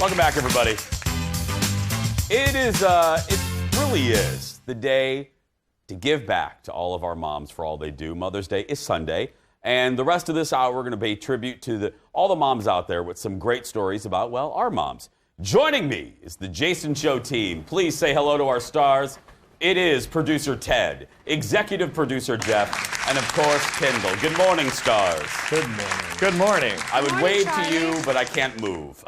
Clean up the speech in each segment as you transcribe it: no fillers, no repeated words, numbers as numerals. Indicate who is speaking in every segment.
Speaker 1: Welcome back, everybody. It really is the day to give back to all of our moms for all they do. Mother's Day is Sunday, and the rest of this hour we're going to pay tribute to all the moms out there with some great stories about, well, our moms. Joining me is the Jason Show team. Please say hello to our stars. It is producer Ted, executive producer Jeff, and of course Kendall. Good morning, stars.
Speaker 2: Good morning.
Speaker 3: Good morning.
Speaker 1: I would wave to you, but I can't move.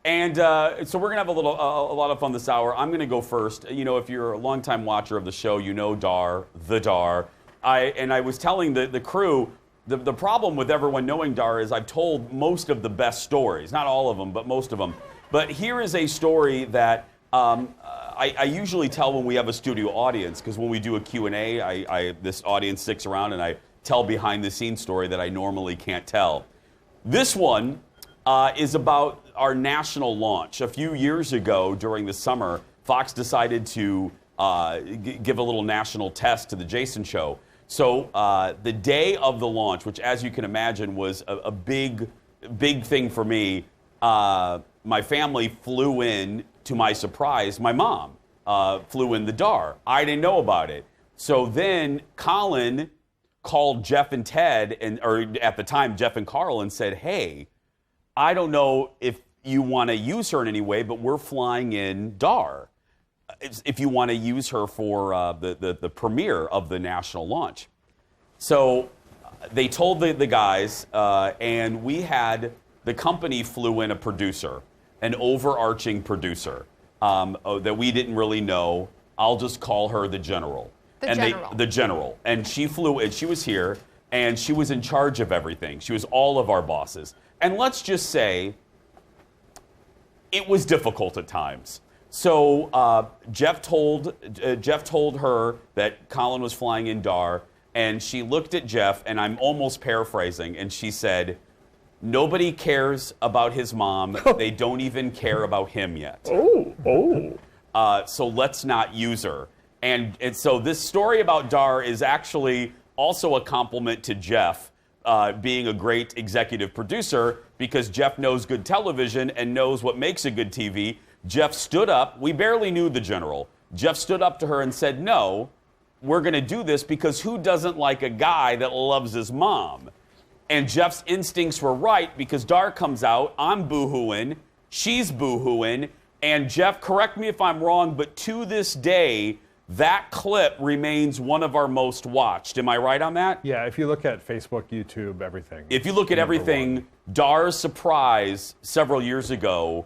Speaker 1: So we're gonna have a lot of fun this hour. I'm gonna go first. You know, if you're a longtime watcher of the show, you know Dar, the Dar. I was telling the crew, the problem with everyone knowing Dar is I've told most of the best stories, not all of them, but most of them. But here is a story that I usually tell when we have a studio audience, because when we do a Q&A, this audience sticks around and I tell behind-the-scenes story that I normally can't tell. This one is about our national launch. A few years ago during the summer, Fox decided to give a little national test to the Jason Show. So the day of the launch, which as you can imagine was a big thing for me, my family flew in, to my surprise, my mom flew in the Dar. I didn't know about it. So then Colin called Jeff and Ted, or at the time, Jeff and Carl, and said, hey, I don't know if you want to use her in any way, but we're flying in Dar. If you want to use her for the premiere of the national launch. So they told the guys, and we had, the company flew in a producer, an overarching producer that we didn't really know. I'll just call her the general. The general. And she flew in, she was here, and she was in charge of everything. She was all of our bosses. And let's just say, it was difficult at times. So Jeff told her that Colin was flying in Dar, and she looked at Jeff, and I'm almost paraphrasing, and she said, nobody cares about his mom. They don't even care about him yet. So let's not use her. And so this story about Dar is actually also a compliment to Jeff being a great executive producer, because Jeff knows good television and knows what makes a good TV. Jeff stood up. We barely knew the general. Jeff stood up to her and said, no, we're going to do this because who doesn't like a guy that loves his mom? And Jeff's instincts were right, because Dar comes out, I'm boo-hooing, she's boo-hooing, and Jeff, correct me if I'm wrong, but to this day, that clip remains one of our most watched. Am I right on that?
Speaker 2: Yeah, if you look at Facebook, YouTube, everything.
Speaker 1: If you look at everything, Dar's surprise several years ago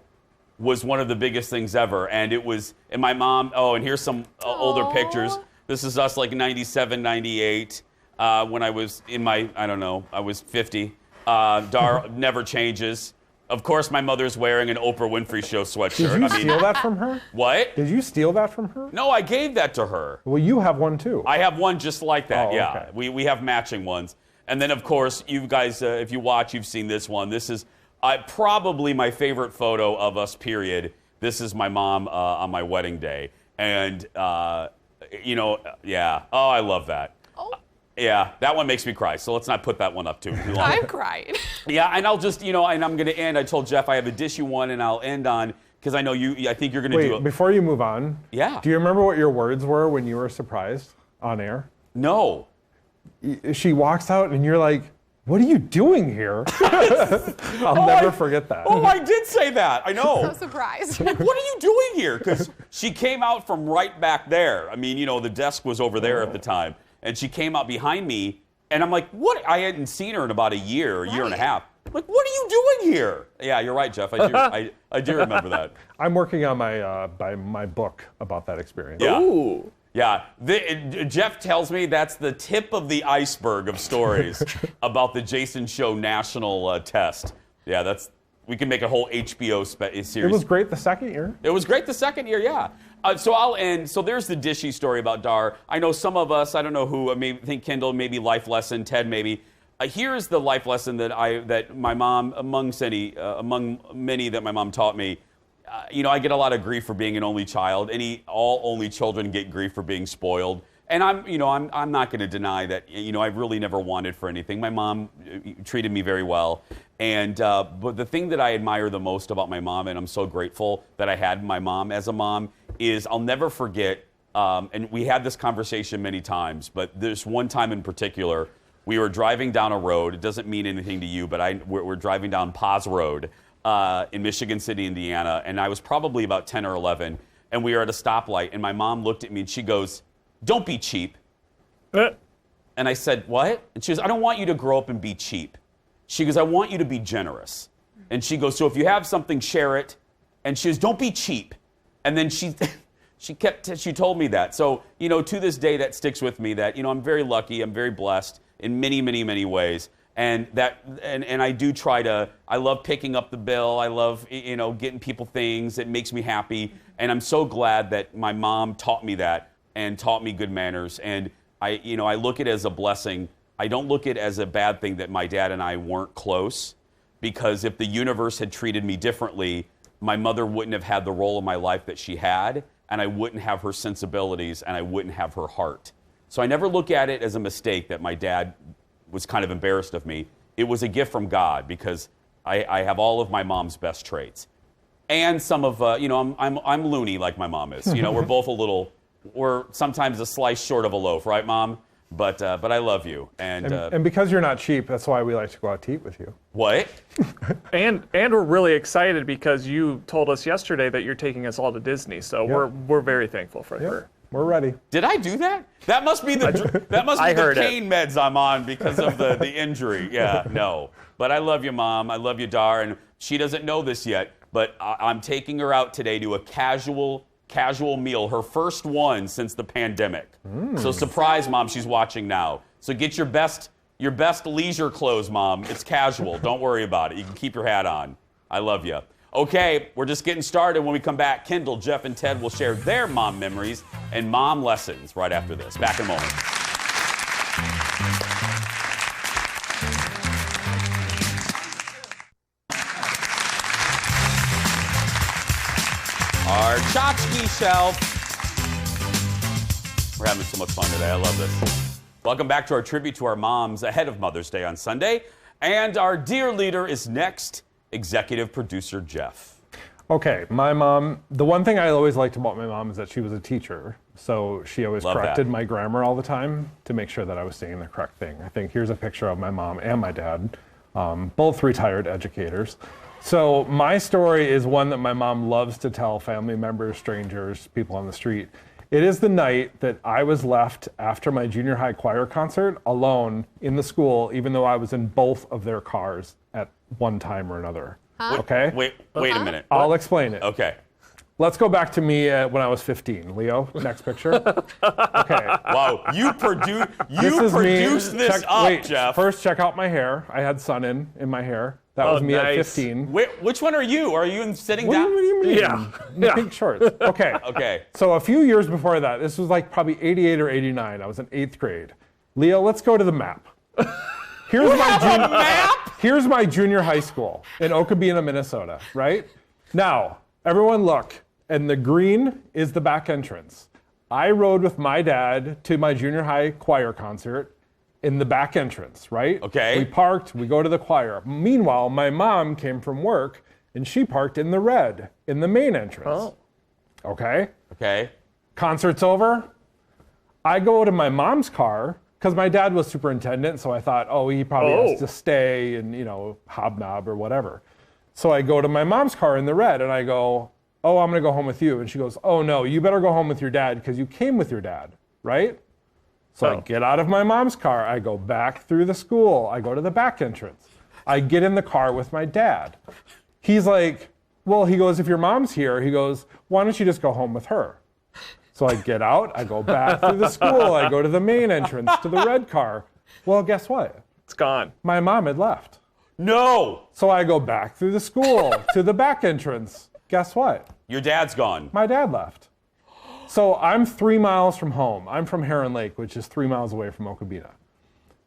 Speaker 1: was one of the biggest things ever. And it was, and my mom, and here's some older pictures. This is us like 97, 98. When I was in my, I was 50. Dar never changes. Of course, my mother's wearing an Oprah Winfrey Show sweatshirt.
Speaker 2: Did you steal that from her?
Speaker 1: What?
Speaker 2: Did you steal that from her?
Speaker 1: No, I gave that to her.
Speaker 2: Well, you have one too.
Speaker 1: I have one just like that,
Speaker 2: Oh,
Speaker 1: yeah.
Speaker 2: okay.
Speaker 1: We have matching ones. And then, of course, you guys, if you watch, you've seen this one. This is probably my favorite photo of us, period. This is my mom on my wedding day. And, yeah. Oh, I love that. Yeah, that one makes me cry, so let's not put that one up too long.
Speaker 4: I'm crying.
Speaker 1: Yeah, and I'll just, and I'm going to end. I told Jeff I have a dishy one, and I'll end on, because I know I think you're going to do it.
Speaker 2: Wait, before you move on,
Speaker 1: Yeah.
Speaker 2: do you remember what your words were when you were surprised on air?
Speaker 1: No.
Speaker 2: She walks out, and you're like, what are you doing here? I'll never forget that.
Speaker 1: Oh, I did say that. I know.
Speaker 4: So surprised.
Speaker 1: Like, what are you doing here? Because she came out from right back there. I mean, the desk was over there at the time. And she came out behind me, and I'm like, what? I hadn't seen her in about a year and a half. Like, what are you doing here? Yeah, you're right, Jeff. I do remember that.
Speaker 2: I'm working on my book about that experience.
Speaker 1: Yeah.
Speaker 3: Ooh.
Speaker 1: Yeah. Jeff tells me that's the tip of the iceberg of stories about the Jason Show national test. Yeah, we can make a whole HBO series.
Speaker 2: It was great the second year.
Speaker 1: It was great the second year, yeah. So I'll end. So there's the dishy story about Dar. I know some of us, I don't know who, I think Kendall, maybe life lesson, Ted maybe. Here's the life lesson that my mom, among many that my mom taught me. I get a lot of grief for being an only child. All only children get grief for being spoiled. And I'm not going to deny that, I really never wanted for anything. My mom treated me very well. And, but the thing that I admire the most about my mom, and I'm so grateful that I had my mom as a mom, is I'll never forget, and we had this conversation many times, but there's one time in particular, we were driving down a road. It doesn't mean anything to you, but we're driving down Paz Road in Michigan City, Indiana, and I was probably about 10 or 11, and we were at a stoplight, and my mom looked at me and she goes, "Don't be cheap." And I said, "What?" And she goes, "I don't want you to grow up and be cheap." She goes, "I want you to be generous." And she goes, "So if you have something, share it." And she goes, "Don't be cheap." And then she told me that. So, to this day, that sticks with me that, I'm very lucky, I'm very blessed in many, many, many ways. And I do I love picking up the bill. I love, getting people things. It makes me happy. And I'm so glad that my mom taught me that and taught me good manners. And I look at it as a blessing. I don't look at it as a bad thing that my dad and I weren't close, because if the universe had treated me differently, my mother wouldn't have had the role in my life that she had, and I wouldn't have her sensibilities, and I wouldn't have her heart. So I never look at it as a mistake that my dad was kind of embarrassed of me. It was a gift from God, because I have all of my mom's best traits. And some of, I'm loony like my mom is. We're both we're sometimes a slice short of a loaf, right, Mom? But I love you.
Speaker 2: And because you're not cheap, that's why we like to go out to eat with you.
Speaker 1: What?
Speaker 3: And we're really excited because you told us yesterday that you're taking us all to Disney. So we're very thankful for her.
Speaker 2: We're ready.
Speaker 1: Did I do that? That must be the pain meds I'm on because of the injury. Yeah, no. But I love you, Mom. I love you, Dar. And she doesn't know this yet, but I'm taking her out today to a casual meal, her first one since the pandemic. So surprise, Mom, she's watching now. So get your best leisure clothes, Mom. It's casual. Don't worry about it. You can keep your hat on. I love you. Okay, we're just getting started. When we come back, Kendall, Jeff, and Ted will share their mom memories and mom lessons right after this. Back in a moment. Our tchotchke shelf. We're having so much fun today. I love this. Welcome back to our tribute to our moms ahead of Mother's Day on Sunday. And our dear leader is next, executive producer Jeff.
Speaker 2: Okay, my mom, the one thing I always liked about my mom is that she was a teacher. So she always corrected my grammar all the time to make sure that I was saying the correct thing. I think here's a picture of my mom and my dad, both retired educators. So my story is one that my mom loves to tell family members, strangers, people on the street. It is the night that I was left after my junior high choir concert alone in the school, even though I was in both of their cars at one time or another.
Speaker 4: Huh?
Speaker 2: Okay?
Speaker 1: Wait a minute.
Speaker 2: I'll explain it.
Speaker 1: Okay.
Speaker 2: Let's go back to me when I was 15. Leo, next picture. Okay.
Speaker 1: Wow, you produced this up,
Speaker 2: wait,
Speaker 1: Jeff.
Speaker 2: First, check out my hair. I had sun in my hair. That was me at 15.
Speaker 1: Which one are you? Are you sitting
Speaker 2: What
Speaker 1: down?
Speaker 2: do you mean?
Speaker 3: Yeah.
Speaker 2: The pink shorts. Okay.
Speaker 1: Okay.
Speaker 2: So a few years before that, this was like probably 88 or 89. I was in 8th grade. Leo, let's go to the map. Here's Here's my junior high school in Okabena, Minnesota, right? Now, everyone look, and the green is the back entrance. I rode with my dad to my junior high choir concert in the back entrance, right?
Speaker 1: Okay.
Speaker 2: We parked, we go to the choir. Meanwhile, my mom came from work and she parked in the red, in the main entrance.
Speaker 3: Oh.
Speaker 2: Okay?
Speaker 1: Okay.
Speaker 2: Concert's over. I go to my mom's car, because my dad was superintendent, so I thought, he probably has to stay and, hobnob or whatever. So I go to my mom's car in the red and I go, I'm gonna go home with you. And she goes, no, you better go home with your dad because you came with your dad, right? So I get out of my mom's car, I go back through the school, I go to the back entrance. I get in the car with my dad. He's like, he goes, if your mom's here, he goes, why don't you just go home with her? So I get out, I go back through the school, I go to the main entrance to the red car. Well, guess what?
Speaker 3: It's gone.
Speaker 2: My mom had left.
Speaker 1: No.
Speaker 2: So I go back through the school to the back entrance. Guess what?
Speaker 1: Your dad's gone.
Speaker 2: My dad left. So I'm 3 miles from home. I'm from Heron Lake, which is 3 miles away from Okabena.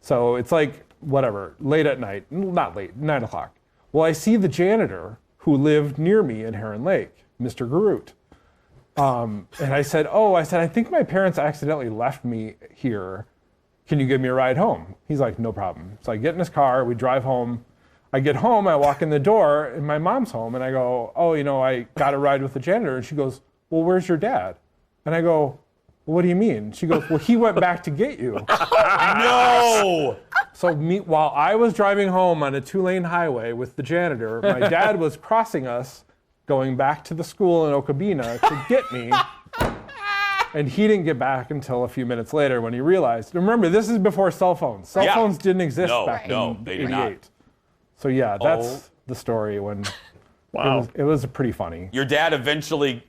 Speaker 2: So it's like, late at night. Not late, 9 o'clock. Well, I see the janitor who lived near me in Heron Lake, Mr. Garut. And I said, I think my parents accidentally left me here. Can you give me a ride home? He's like, no problem. So I get in his car, we drive home. I get home, I walk in the door, and my mom's home, and I go, I got a ride with the janitor. And she goes, well, where's your dad? And I go, well, what do you mean? She goes, well, he went back to get you.
Speaker 1: No!
Speaker 2: So while I was driving home on a 2-lane highway with the janitor, my dad was crossing us, going back to the school in Okabena to get me. And he didn't get back until a few minutes later when he realized. Remember, this is before cell phones. Cell phones didn't exist back in
Speaker 1: they did
Speaker 2: 88.
Speaker 1: not.
Speaker 2: So yeah, that's the story when
Speaker 3: Wow.
Speaker 2: it was pretty funny.
Speaker 1: Your dad eventually...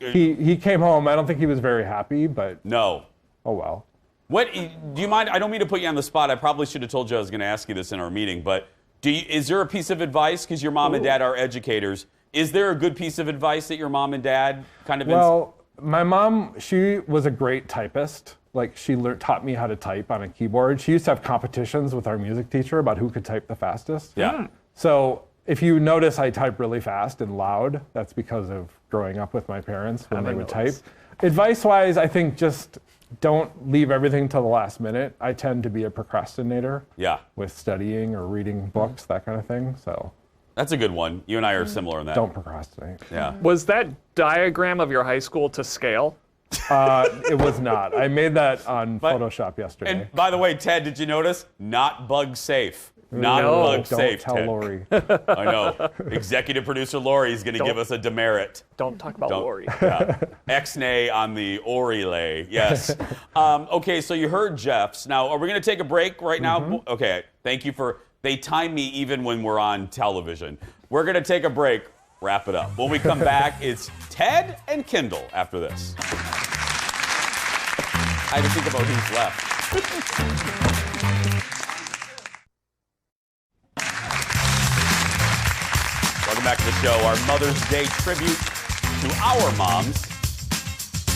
Speaker 2: He came home. I don't think he was very happy, but
Speaker 1: No.
Speaker 2: oh well.
Speaker 1: What do you mind? I don't mean to put you on the spot. I probably should have told you I was going to ask you this in our meeting, but is there a piece of advice, because your mom and dad are educators, is there a good piece of advice that your mom and dad kind of...
Speaker 2: Well, my mom, she was a great typist. Like, she taught me how to type on a keyboard. She used to have competitions with our music teacher about who could type the fastest.
Speaker 1: Yeah.
Speaker 2: So if you notice I type really fast and loud, that's because of growing up with my parents when they would type. Advice-wise, I think just don't leave everything till the last minute. I tend to be a procrastinator with studying or reading books, that kind of thing. So
Speaker 1: that's a good one. You and I are similar in that.
Speaker 2: don't procrastinate.
Speaker 1: Yeah.
Speaker 3: Was that diagram of your high school to scale?
Speaker 2: It was not. I made that on Photoshop yesterday.
Speaker 1: And by the way, Ted, did you notice? Not bug safe. Not
Speaker 3: No.
Speaker 1: bug
Speaker 2: Don't
Speaker 1: safe,
Speaker 2: tell
Speaker 1: Ted.
Speaker 2: Lori.
Speaker 1: I know. Executive producer Lori is going to give us a demerit.
Speaker 3: Don't talk about Lori.
Speaker 1: Yeah. X-nay on the Orile. Yes. Okay, so you heard Jeff's. Now, are we going to take a break right now? Okay, thank you for... They time me even when we're on television. We're going to take a break. Wrap it up. When we come back, it's Ted and Kendall after this. I had to think about who's left. Welcome back to the show. Our Mother's Day tribute to our moms,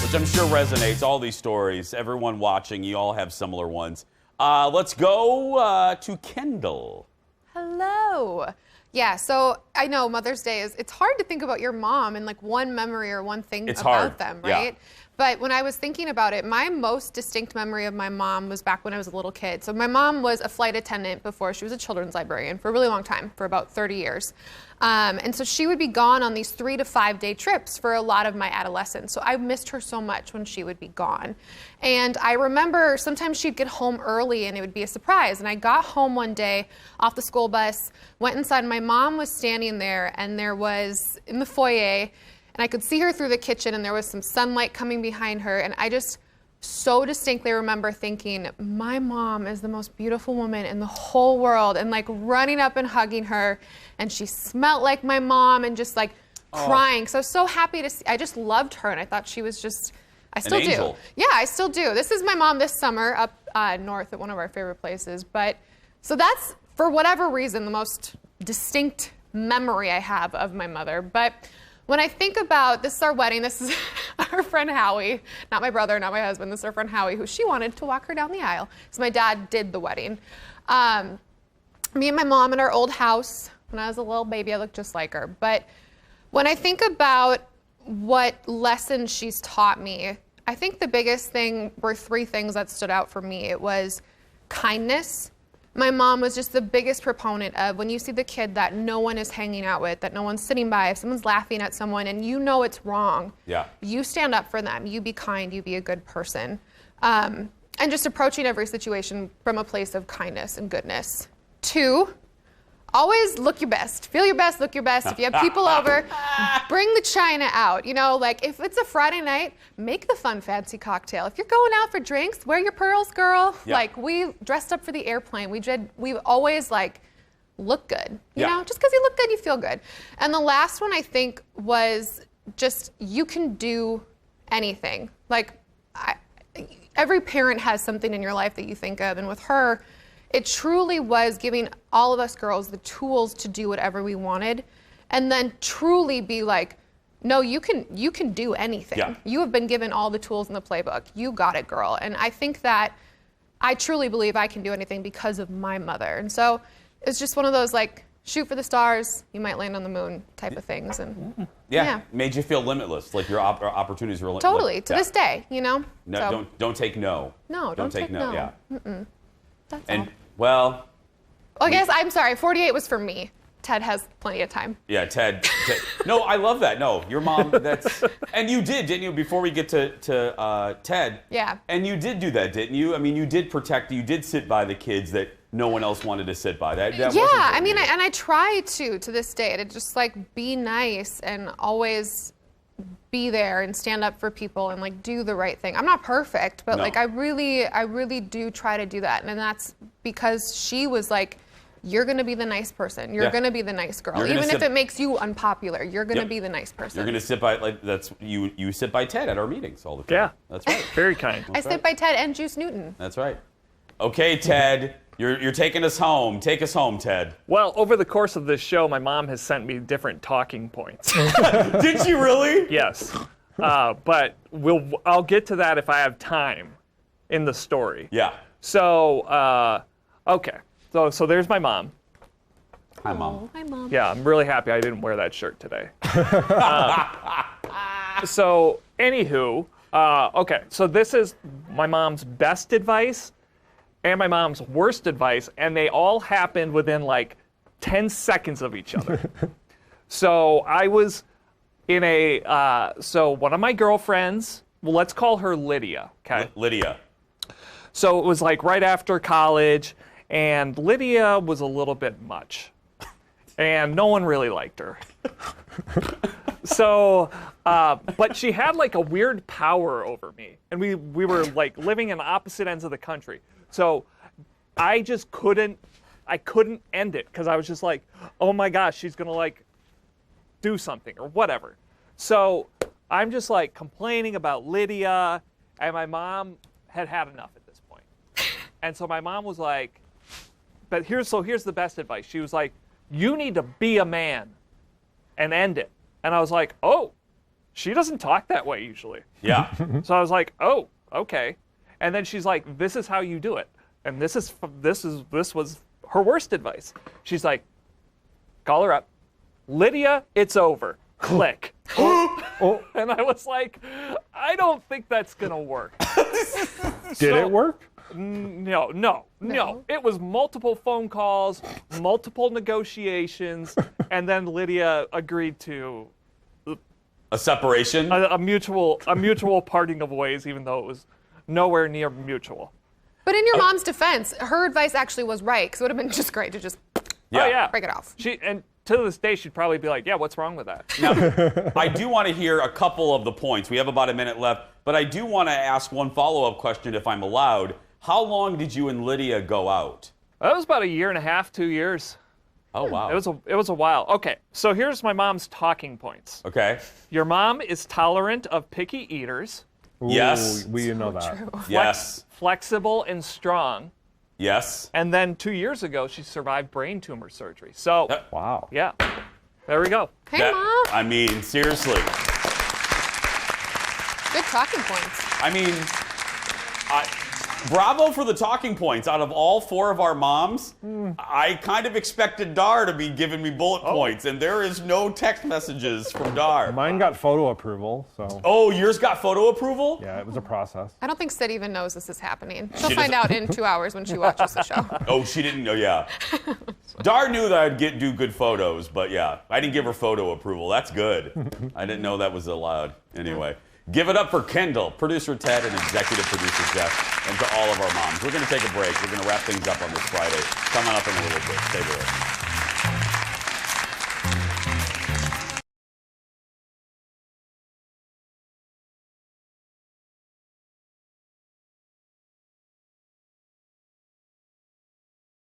Speaker 1: which I'm sure resonates. All these stories, everyone watching, you all have similar ones. Let's go to Kendall.
Speaker 4: Hello. Yeah, so I know Mother's Day it's hard to think about your mom and like one memory or one thing
Speaker 1: It's
Speaker 4: about
Speaker 1: hard.
Speaker 4: them,
Speaker 1: Yeah.
Speaker 4: right? But when I was thinking about it, my most distinct memory of my mom was back when I was a little kid. So my mom was a flight attendant before she was a children's librarian for a really long time, for about 30 years. And so she would be gone on these 3 to 5 day trips for a lot of my adolescence. So I missed her so much when she would be gone. And I remember sometimes she'd get home early and it would be a surprise. And I got home one day off the school bus, went inside, and my mom was standing there, and there was in the foyer, and I could see her through the kitchen, and there was some sunlight coming behind her. And I just so distinctly remember thinking, my mom is the most beautiful woman in the whole world, and like running up and hugging her. And she smelled like my mom, and just like crying. So I was so happy to see. I just loved her, and I thought she was just, I still do.
Speaker 1: angel.
Speaker 4: Yeah, I still do. This is my mom this summer up north at one of our favorite places. But so that's, for whatever reason, the most distinct memory I have of my mother. But when I think about, this is our wedding, this is our friend Howie, not my brother, not my husband, this is our friend Howie, who she wanted to walk her down the aisle. So my dad did the wedding. Me and my mom in our old house, when I was a little baby, I looked just like her. But when I think about what lessons she's taught me, I think the biggest thing were 3 things that stood out for me. It was kindness. My mom was just the biggest proponent of when you see the kid that no one is hanging out with, that no one's sitting by, if someone's laughing at someone and you know it's wrong, you stand up for them. You be kind, you be a good person. And just approaching every situation from a place of kindness and goodness. 2, always look your best. Feel your best, look your best. If you have people over, bring the china out. You know, like if it's a Friday night, make the fun, fancy cocktail. If you're going out for drinks, wear your pearls, girl.
Speaker 1: Yeah.
Speaker 4: Like we dressed up for the airplane. We always like look good. You know, just because you look good, you feel good. And the last one I think was just you can do anything. Like every parent has something in your life that you think of, and with her, it truly was giving all of us girls the tools to do whatever we wanted, and then truly be like, no, you can do anything.
Speaker 1: Yeah.
Speaker 4: You have been given all the tools in the playbook. You got it, girl. And I think that I truly believe I can do anything because of my mother. And so it's just one of those, like, shoot for the stars, you might land on the moon type of things. And yeah.
Speaker 1: Made you feel limitless, like your opportunities were limitless.
Speaker 4: Totally, to this day, you know?
Speaker 1: No,
Speaker 4: So,
Speaker 1: don't take no.
Speaker 4: No, don't take no.
Speaker 1: Yeah.
Speaker 4: that's
Speaker 1: And
Speaker 4: all.
Speaker 1: well,
Speaker 4: I guess, I'm sorry, 48 was for me. Ted has plenty of time.
Speaker 1: yeah, Ted. No, I love that. No, your mom. That's and you did, didn't you? Before we get to Ted.
Speaker 4: Yeah.
Speaker 1: And you did do that, didn't you? I mean, you did protect. You did sit by the kids that no one else wanted to sit by. That
Speaker 4: Yeah,
Speaker 1: wasn't
Speaker 4: I mean,
Speaker 1: you.
Speaker 4: and I try to this day, to just like be nice and always be there and stand up for people and like do the right thing. I'm not perfect, but
Speaker 1: No.
Speaker 4: like I really do try to do that. And that's because she was like, you're going to be the nice person. You're
Speaker 1: Yeah.
Speaker 4: going to be the nice girl.
Speaker 1: You're gonna
Speaker 4: Even if
Speaker 1: sit-
Speaker 4: it makes you unpopular, you're going to
Speaker 1: Yep.
Speaker 4: be the nice person.
Speaker 1: You're gonna sit by you sit by Ted at our meetings all the time.
Speaker 3: Yeah.
Speaker 1: That's right.
Speaker 3: Very kind.
Speaker 4: I sit by Ted and Juice Newton.
Speaker 1: That's right. Okay, Ted, you're taking us home. Take us home, Ted.
Speaker 3: Well, over the course of this show, my mom has sent me different talking points.
Speaker 1: Did she really?
Speaker 3: Yes. But I'll get to that if I have time in the story.
Speaker 1: Yeah.
Speaker 3: So, okay. So there's my mom.
Speaker 1: Hi, Mom.
Speaker 4: Hi, Mom.
Speaker 3: Yeah, I'm really happy I didn't wear that shirt today. So, anywho, okay. So this is my mom's best advice and my mom's worst advice, and they all happened within like 10 seconds of each other. So I was in so one of my girlfriends, well, let's call her Lydia, okay?
Speaker 1: Lydia.
Speaker 3: So it was like right after college, and Lydia was a little bit much. And no one really liked her. So, but she had like a weird power over me. And we were like living in opposite ends of the country. So I just couldn't end it because I was just like, oh my gosh, she's gonna like do something or whatever. So I'm just like complaining about Lydia, and my mom had enough at this point. And so my mom was like, but here's the best advice. She was like, you need to be a man and end it. And I was like, oh, she doesn't talk that way usually.
Speaker 1: Yeah.
Speaker 3: So I was like, oh, okay. And then she's like, this is how you do it. And this was her worst advice. She's like, call her up. Lydia, it's over. Click. And I was like, I don't think that's going to work.
Speaker 2: Did it work?
Speaker 3: No. It was multiple phone calls, multiple negotiations, and then Lydia agreed to
Speaker 1: A separation.
Speaker 3: a mutual parting of ways, even though it was nowhere near mutual.
Speaker 4: But in your mom's defense, her advice actually was right, because it would have been just great to just
Speaker 3: Oh yeah,
Speaker 4: break it off.
Speaker 3: And to this day, she'd probably be like, "Yeah, what's wrong with that?"
Speaker 1: Now, I do want to hear a couple of the points. We have about a minute left, but I do want to ask one follow-up question, if I'm allowed. How long did you and Lydia go out?
Speaker 3: That was about 1.5 years, 2 years.
Speaker 1: Oh wow.
Speaker 3: It was a while. Okay, so here's my mom's talking points.
Speaker 1: Okay.
Speaker 3: Your mom is tolerant of picky eaters,
Speaker 1: Yes.
Speaker 2: Ooh, we know that.
Speaker 1: Yes.
Speaker 3: flexible and strong,
Speaker 1: Yes.
Speaker 3: and then 2 years ago she survived brain tumor surgery. So,
Speaker 2: Wow.
Speaker 3: yeah, there we go.
Speaker 4: Hey,
Speaker 1: That-
Speaker 4: Mom.
Speaker 1: I mean, seriously.
Speaker 4: Good talking points.
Speaker 1: I mean, bravo for the talking points. Out of all four of our moms, I kind of expected Dar to be giving me bullet points, and there is no text messages from Dar.
Speaker 2: Mine got photo approval, so
Speaker 1: Oh, yours got photo approval?
Speaker 2: yeah, it was a process.
Speaker 4: I don't think Sid even knows this is happening. She'll
Speaker 1: She
Speaker 4: find
Speaker 1: doesn't-
Speaker 4: out in 2 hours when she watches the show.
Speaker 1: Oh, she didn't know, yeah. Dar knew that I'd do good photos, but yeah, I didn't give her photo approval. That's good. I didn't know that was allowed. Anyway, give it up for Kendall, producer Ted, and executive producer Jeff, and to all of our moms. We're going to take a break. We're going to wrap things up on this Friday. Coming up in a little bit. Stay with us.